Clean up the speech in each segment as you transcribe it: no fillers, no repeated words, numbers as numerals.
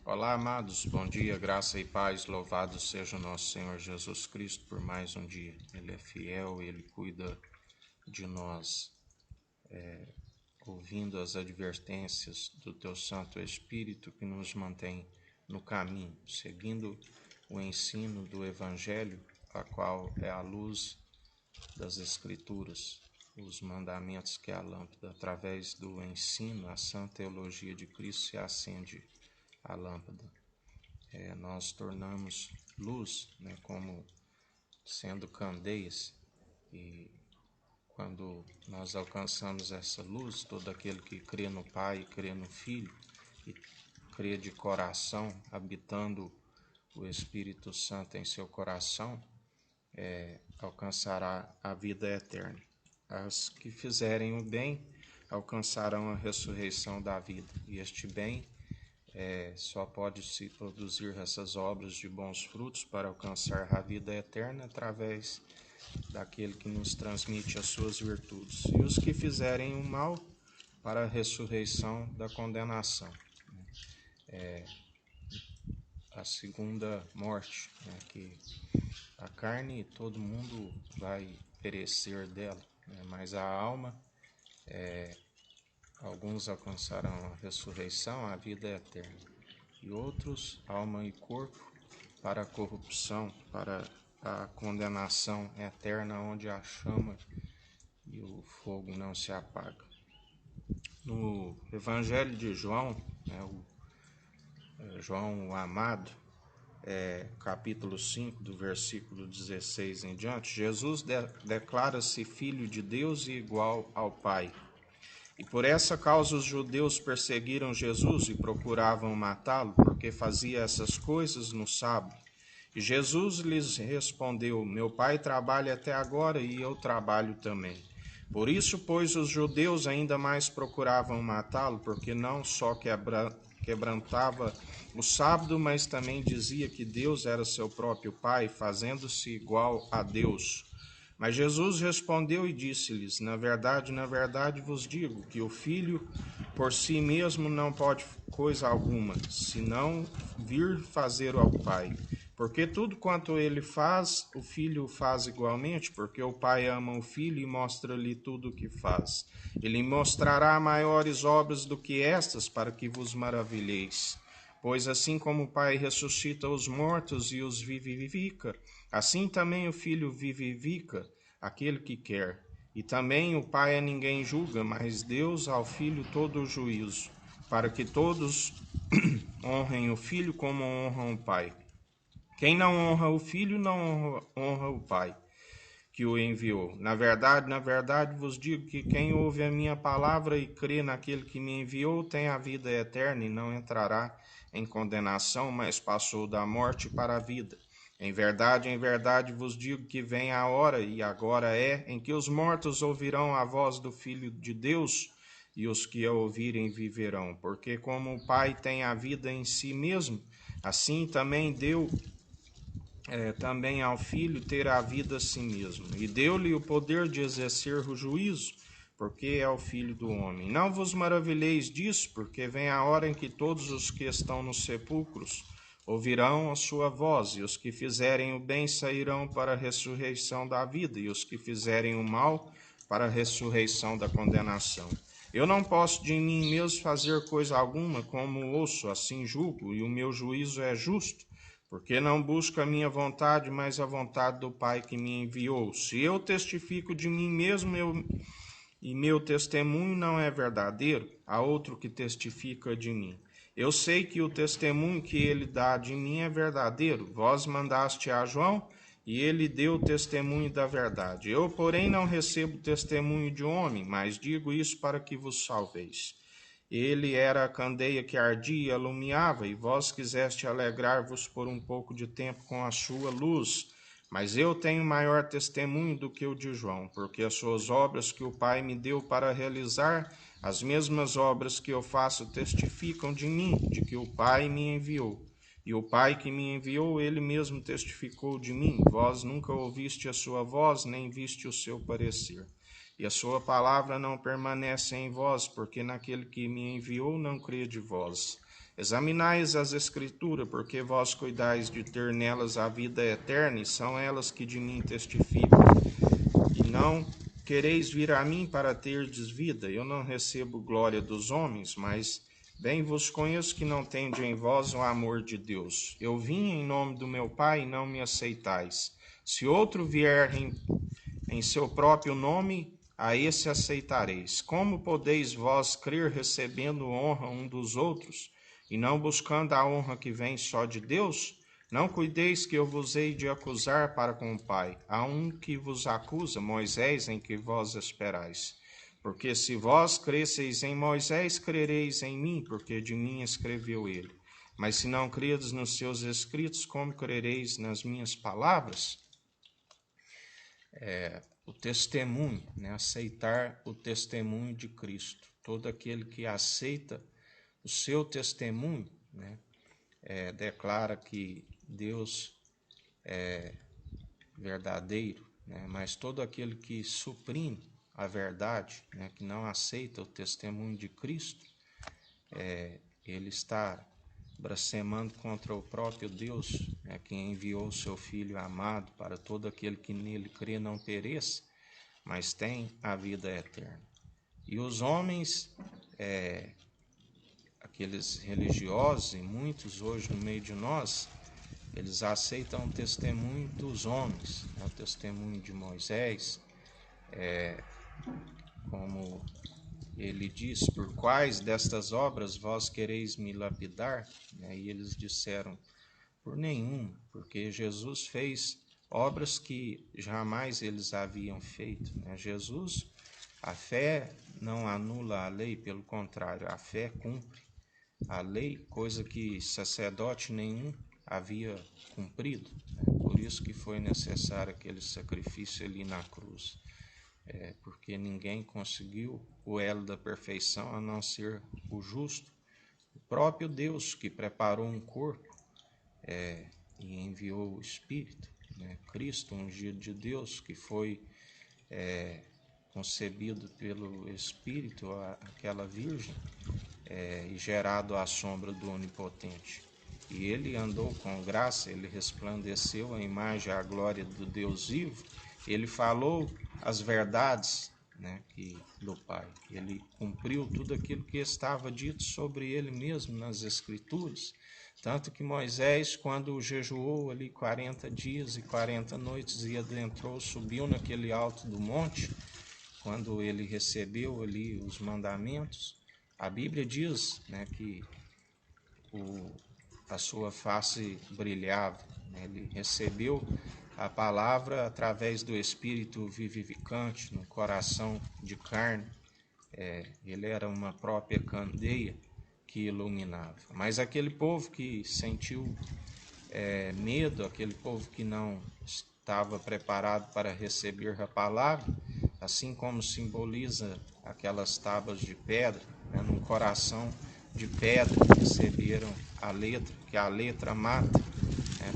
Olá, amados, bom dia, graça e paz, louvado seja o nosso Senhor Jesus Cristo por mais um dia. Ele é fiel, Ele cuida de nós, ouvindo as advertências do Teu Santo Espírito que nos mantém no caminho, seguindo o ensino do Evangelho, a qual é a luz das Escrituras, os mandamentos que é a lâmpada. Através do ensino, a sã teologia de Cristo se acende a lâmpada. Nós tornamos luz, como sendo candeias, e quando nós alcançamos essa luz, todo aquele que crê no Pai, crê no Filho e crê de coração, habitando o Espírito Santo em seu coração, alcançará a vida eterna. As que fizerem o bem alcançarão a ressurreição da vida, e este bem só pode se produzir essas obras de bons frutos para alcançar a vida eterna através daquele que nos transmite as suas virtudes. E os que fizerem o mal para a ressurreição da condenação. A segunda morte, que a carne todo mundo vai perecer dela, mas a alma, alguns alcançarão a ressurreição, a vida eterna, e outros, alma e corpo, para a corrupção, para a condenação eterna, onde a chama e o fogo não se apaga. No Evangelho de João, João amado, capítulo 5, do versículo 16 em diante, Jesus declara-se filho de Deus e igual ao Pai. E por essa causa os judeus perseguiram Jesus e procuravam matá-lo, porque fazia essas coisas no sábado. E Jesus lhes respondeu: Meu Pai trabalha até agora e eu trabalho também. Por isso, pois, os judeus ainda mais procuravam matá-lo, porque não só quebrantava o sábado, mas também dizia que Deus era seu próprio Pai, fazendo-se igual a Deus. Mas Jesus respondeu e disse-lhes: na verdade vos digo que o Filho por si mesmo não pode coisa alguma, senão vir fazer ao Pai. Porque tudo quanto ele faz, o Filho faz igualmente, porque o Pai ama o Filho e mostra-lhe tudo o que faz. Ele mostrará maiores obras do que estas, para que vos maravilheis. Pois assim como o Pai ressuscita os mortos e os vivifica, assim também o Filho vivifica aquele que quer. E também o Pai a ninguém julga, mas Deus ao Filho todo o juízo, para que todos honrem o Filho como honram o Pai. Quem não honra o Filho não honra o Pai que o enviou. Na verdade vos digo que quem ouve a minha palavra e crê naquele que me enviou tem a vida eterna e não entrará em condenação, mas passou da morte para a vida. Em verdade vos digo que vem a hora, e agora é, em que os mortos ouvirão a voz do Filho de Deus, e os que a ouvirem viverão. Porque como o Pai tem a vida em si mesmo, assim também deu também ao Filho ter a vida a si mesmo, e deu-lhe o poder de exercer o juízo, porque é o Filho do homem. Não vos maravilheis disso, porque vem a hora em que todos os que estão nos sepulcros ouvirão a sua voz, e os que fizerem o bem sairão para a ressurreição da vida, e os que fizerem o mal para a ressurreição da condenação. Eu não posso de mim mesmo fazer coisa alguma, como ouço, assim julgo, e o meu juízo é justo, porque não busco a minha vontade, mas a vontade do Pai que me enviou. Se eu testifico de mim mesmo e meu testemunho não é verdadeiro, há outro que testifica de mim. Eu sei que o testemunho que ele dá de mim é verdadeiro. Vós mandaste a João, e ele deu testemunho da verdade. Eu, porém, não recebo testemunho de homem, mas digo isso para que vos salveis. Ele era a candeia que ardia e alumiava, e vós quiseste alegrar-vos por um pouco de tempo com a sua luz. Mas eu tenho maior testemunho do que o de João, porque as suas obras que o Pai me deu para realizar, as mesmas obras que eu faço testificam de mim, de que o Pai me enviou. E o Pai que me enviou, ele mesmo testificou de mim. Vós nunca ouviste a sua voz, nem viste o seu parecer. E a sua palavra não permanece em vós, porque naquele que me enviou não crê de vós. Examinai as Escrituras, porque vós cuidais de ter nelas a vida eterna, e são elas que de mim testificam. E não quereis vir a mim para terdes vida. Eu não recebo glória dos homens, mas bem vos conheço que não tendes em vós o amor de Deus. Eu vim em nome do meu Pai e não me aceitais. Se outro vier em seu próprio nome, a esse aceitareis. Como podeis vós crer recebendo honra um dos outros, e não buscando a honra que vem só de Deus? Não cuideis que eu vos hei de acusar para com o Pai. Há um que vos acusa, Moisés, em que vós esperais. Porque se vós cresceis em Moisés, crereis em mim, porque de mim escreveu ele. Mas se não credes nos seus escritos, como crereis nas minhas palavras? O testemunho, aceitar o testemunho de Cristo. Todo aquele que aceita o seu testemunho, declara que Deus é verdadeiro, mas todo aquele que suprime a verdade, que não aceita o testemunho de Cristo, ele está blasfemando contra o próprio Deus, que enviou o seu Filho amado para todo aquele que nele crê não pereça, mas tem a vida eterna. E os homens, aqueles religiosos, e muitos hoje no meio de nós, eles aceitam o testemunho dos homens, o testemunho de Moisés, como ele diz, por quais destas obras vós quereis me lapidar? E eles disseram, por nenhuma, porque Jesus fez obras que jamais eles haviam feito. Jesus, a fé não anula a lei, pelo contrário, a fé cumpre a lei, coisa que sacerdote nenhum havia cumprido. Por isso que foi necessário aquele sacrifício ali na cruz. Porque ninguém conseguiu o elo da perfeição a não ser o justo, o próprio Deus que preparou um corpo e enviou o Espírito, Cristo, ungido de Deus, que foi concebido pelo Espírito, aquela virgem, e gerado à sombra do Onipotente. E ele andou com graça, ele resplandeceu a imagem, a glória do Deus vivo, ele falou as verdades do Pai. Ele cumpriu tudo aquilo que estava dito sobre ele mesmo nas Escrituras. Tanto que Moisés, quando jejuou ali 40 dias e 40 noites e adentrou, subiu naquele alto do monte, quando ele recebeu ali os mandamentos, a Bíblia diz que a sua face brilhava. Ele recebeu a palavra através do Espírito vivificante no coração de carne. Ele era uma própria candeia que iluminava. Mas aquele povo que sentiu medo, aquele povo que não estava preparado para receber a palavra, assim como simboliza aquelas tábuas de pedra, num coração de pedra, receberam a letra, que a letra mata,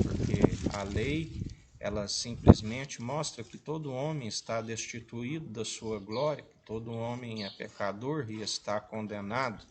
porque a lei, ela simplesmente mostra que todo homem está destituído da sua glória, que todo homem é pecador e está condenado.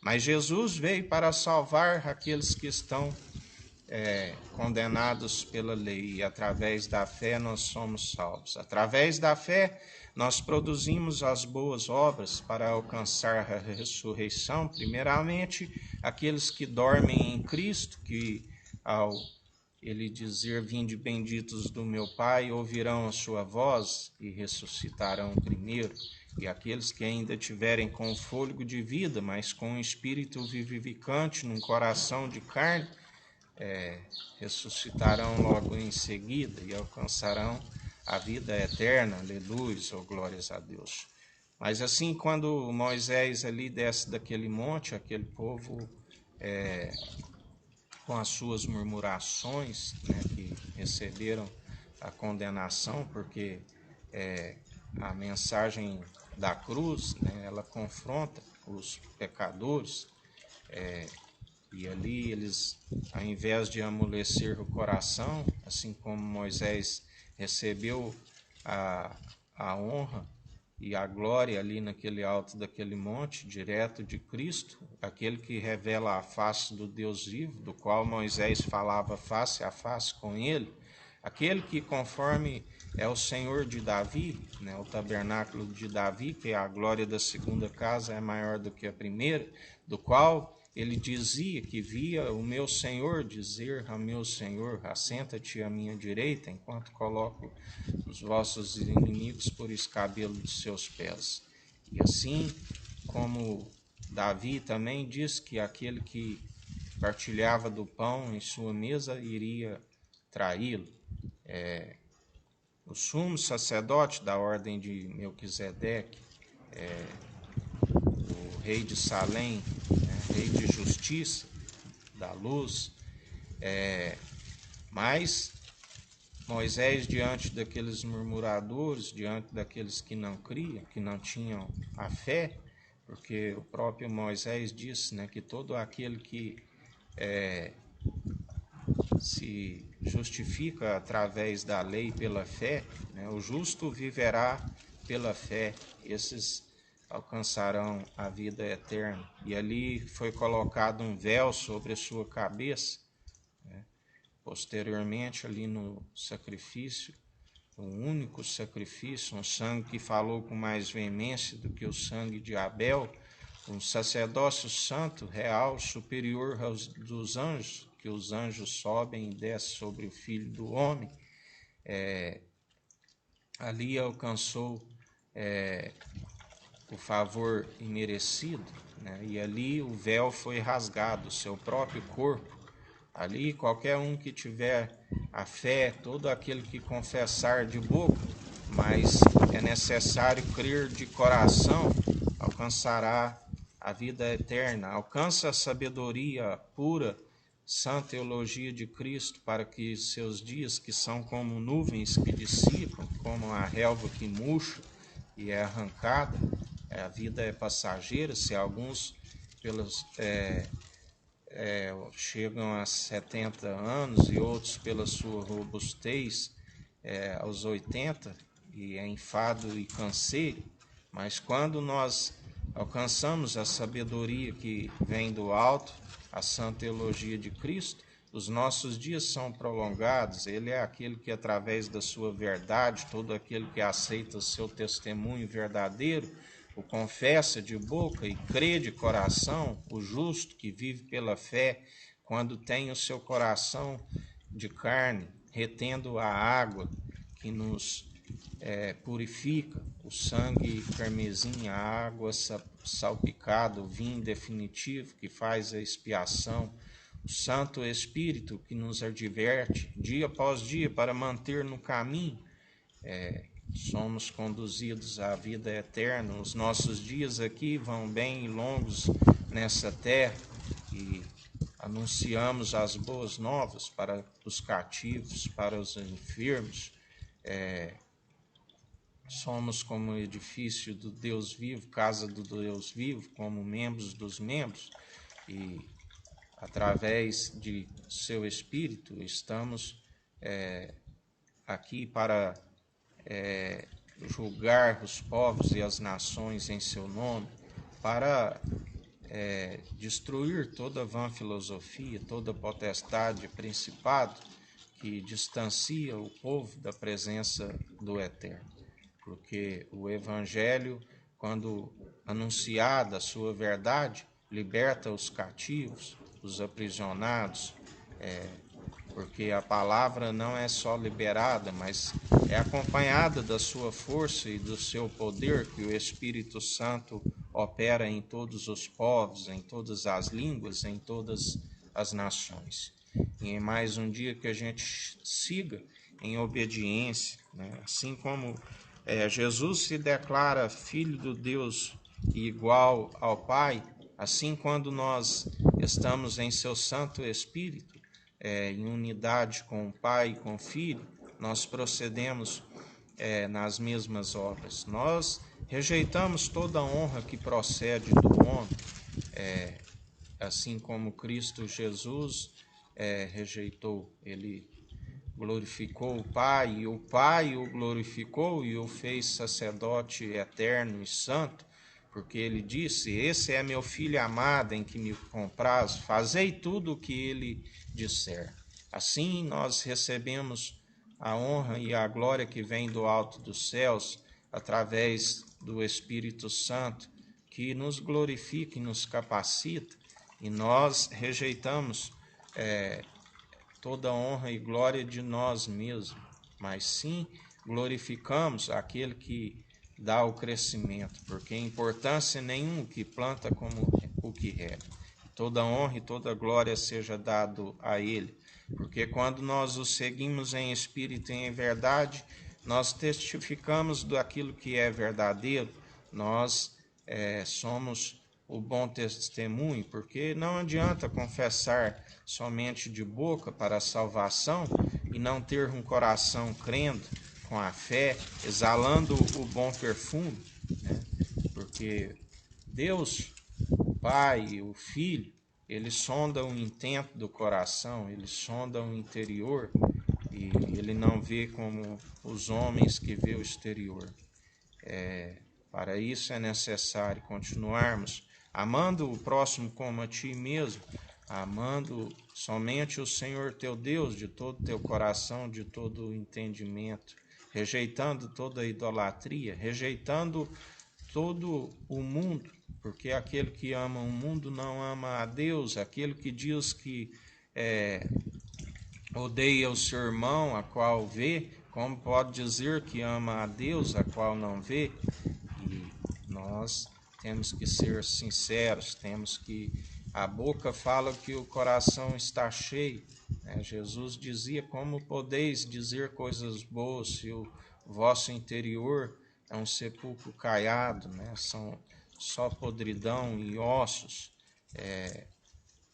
Mas Jesus veio para salvar aqueles que estão condenados pela lei, e através da fé nós somos salvos. Através da fé nós produzimos as boas obras para alcançar a ressurreição, primeiramente aqueles que dormem em Cristo, que ao ele dizer, vinde benditos do meu Pai, ouvirão a sua voz e ressuscitarão primeiro. E aqueles que ainda tiverem com fôlego de vida, mas com um espírito vivificante, num coração de carne, ressuscitarão logo em seguida e alcançarão a vida eterna. Aleluia, oh, glórias a Deus. Mas assim, quando Moisés ali desce daquele monte, aquele povo com as suas murmurações, que receberam a condenação, porque a mensagem da cruz, ela confronta os pecadores, e ali eles, ao invés de amolecer o coração, assim como Moisés recebeu a honra e a glória ali naquele alto daquele monte, direto de Cristo, aquele que revela a face do Deus vivo, do qual Moisés falava face a face com ele, aquele que conforme é o Senhor de Davi, né, o tabernáculo de Davi, que a glória da segunda casa é maior do que a primeira, do qual ele dizia que via o meu Senhor dizer ao meu Senhor, assenta-te à minha direita, enquanto coloco os vossos inimigos por escabelo de seus pés. E assim como Davi também diz que aquele que partilhava do pão em sua mesa iria traí-lo. O sumo sacerdote da ordem de Melquisedeque, o rei de Salém, rei de justiça, da luz, mas Moisés, diante daqueles murmuradores, diante daqueles que não criam, que não tinham a fé, porque o próprio Moisés disse, né, que todo aquele que se justifica através da lei pela fé, né, o justo viverá pela fé, esses alcançarão a vida eterna. E ali foi colocado um véu sobre a sua cabeça, né? Posteriormente, ali no sacrifício, um único sacrifício, um sangue que falou com mais veemência do que o sangue de Abel, um sacerdócio santo, real, superior aos dos anjos, que os anjos sobem e descem sobre o Filho do Homem, ali alcançou o favor imerecido, né? E ali o véu foi rasgado, o seu próprio corpo. Ali qualquer um que tiver a fé, todo aquele que confessar de boca, mas é necessário crer de coração, alcançará a vida eterna, alcança a sabedoria pura, sã teologia de Cristo, para que seus dias, que são como nuvens que dissipam, como a relva que murcha e é arrancada, a vida é passageira. Se alguns chegam a 70 anos e outros pela sua robustez aos 80, e é enfado e canseiro, mas quando nós alcançamos a sabedoria que vem do alto, a sã teologia de Cristo, os nossos dias são prolongados. Ele é aquele que, através da sua verdade, todo aquele que aceita o seu testemunho verdadeiro, o confessa de boca e crê de coração, o justo que vive pela fé, quando tem o seu coração de carne, retendo a água que nos purifica, o sangue carmesim, a água salpicada, o vinho definitivo que faz a expiação, o Santo Espírito que nos adverte dia após dia para manter no caminho. Somos conduzidos à vida eterna. Os nossos dias aqui vão bem longos nessa terra e anunciamos as boas novas para os cativos, para os enfermos. Somos como edifício do Deus vivo, casa do Deus vivo, como membros dos membros, e através de seu Espírito estamos aqui para julgar os povos e as nações em seu nome, para destruir toda vã filosofia, toda potestade, principado que distancia o povo da presença do Eterno. Porque o Evangelho, quando anunciada a sua verdade, liberta os cativos, os aprisionados, porque a palavra não é só liberada, mas é acompanhada da sua força e do seu poder, que o Espírito Santo opera em todos os povos, em todas as línguas, em todas as nações. E em mais um dia que a gente siga em obediência, né? Assim como Jesus se declara Filho do Deus e igual ao Pai, assim quando nós estamos em seu Santo Espírito, em unidade com o Pai e com o Filho, nós procedemos nas mesmas obras. Nós rejeitamos toda a honra que procede do homem, assim como Cristo Jesus rejeitou. Ele glorificou o Pai, e o Pai o glorificou e o fez sacerdote eterno e santo, porque ele disse: esse é meu filho amado, em que me compraz, fazei tudo o que ele disser. Assim nós recebemos a honra e a glória que vem do alto dos céus, através do Espírito Santo, que nos glorifica e nos capacita, e nós rejeitamos toda honra e glória de nós mesmos, mas sim glorificamos aquele que dá o crescimento, porque importância nenhuma o que planta como o que rega. Toda honra e toda glória seja dado a ele, porque quando nós o seguimos em espírito e em verdade, nós testificamos daquilo que é verdadeiro, nós somos o bom testemunho, porque não adianta confessar somente de boca para a salvação e não ter um coração crendo com a fé, exalando o bom perfume, né? Porque Deus, o Pai, o Filho, eles sondam o intento do coração, eles sondam o interior, e ele não vê como os homens que vê o exterior. Para isso é necessário continuarmos amando o próximo como a ti mesmo, amando somente o Senhor teu Deus de todo o teu coração, de todo o entendimento, rejeitando toda a idolatria, rejeitando todo o mundo, porque aquele que ama o mundo não ama a Deus, aquele que diz que odeia o seu irmão, a qual vê, como pode dizer que ama a Deus, a qual não vê? E nós temos que ser sinceros, temos que... A boca fala que o coração está cheio, né? Jesus dizia: como podeis dizer coisas boas se o vosso interior é um sepulcro caiado, né? São só podridão e ossos.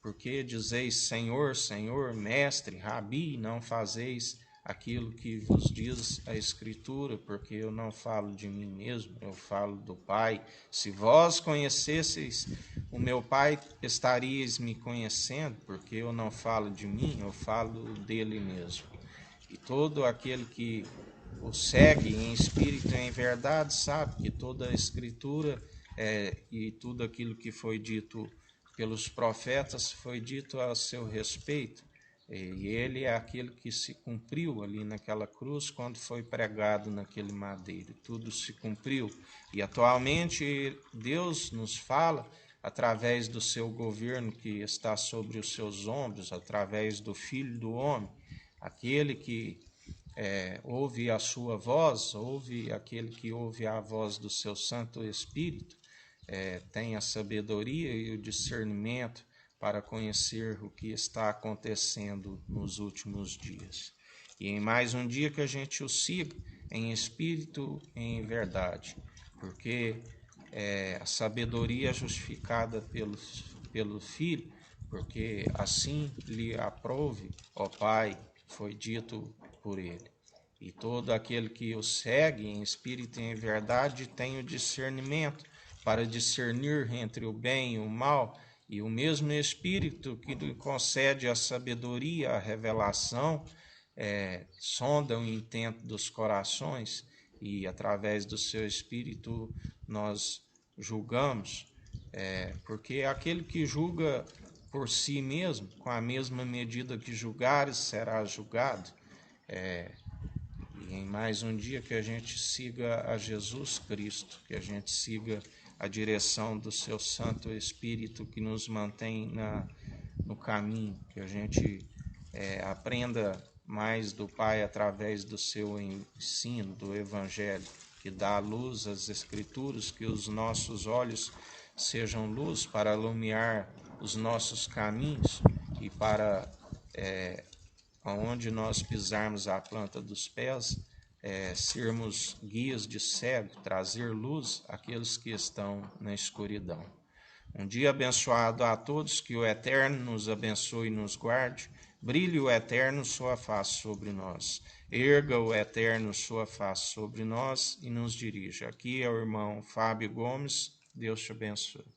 Porque dizeis Senhor, Senhor, Mestre, Rabi, não fazeis aquilo que vos diz a Escritura, porque eu não falo de mim mesmo, eu falo do Pai. Se vós conhecesseis o meu Pai, estaríeis me conhecendo, porque eu não falo de mim, eu falo dele mesmo. E todo aquele que o segue em espírito e em verdade sabe que toda a Escritura e tudo aquilo que foi dito pelos profetas foi dito a seu respeito. E ele é aquele que se cumpriu ali naquela cruz quando foi pregado naquele madeiro. Tudo se cumpriu. E atualmente Deus nos fala através do seu governo que está sobre os seus ombros, através do Filho do Homem, aquele que ouve a sua voz, ouve aquele que ouve a voz do seu Santo Espírito, tem a sabedoria e o discernimento para conhecer o que está acontecendo nos últimos dias. E em mais um dia que a gente o siga em espírito e em verdade, porque a sabedoria é justificada pelo Filho, porque assim lhe aprouve, ó Pai, foi dito por ele. E todo aquele que o segue em espírito e em verdade tem o discernimento para discernir entre o bem e o mal, e o mesmo Espírito que lhe concede a sabedoria, a revelação, sonda o intento dos corações, e através do seu Espírito nós julgamos, porque aquele que julga por si mesmo, com a mesma medida que julgares, será julgado. E em mais um dia que a gente siga a Jesus Cristo, que a gente siga a direção do seu Santo Espírito que nos mantém no caminho, que a gente aprenda mais do Pai através do seu ensino, do Evangelho, que dá luz às Escrituras, que os nossos olhos sejam luz para iluminar os nossos caminhos e para onde nós pisarmos a planta dos pés, sermos guias de cego, trazer luz àqueles que estão na escuridão. Um dia abençoado a todos, que o Eterno nos abençoe e nos guarde, brilhe o Eterno sua face sobre nós, erga o Eterno sua face sobre nós e nos dirija. Aqui é o irmão Fábio Gomes, Deus te abençoe.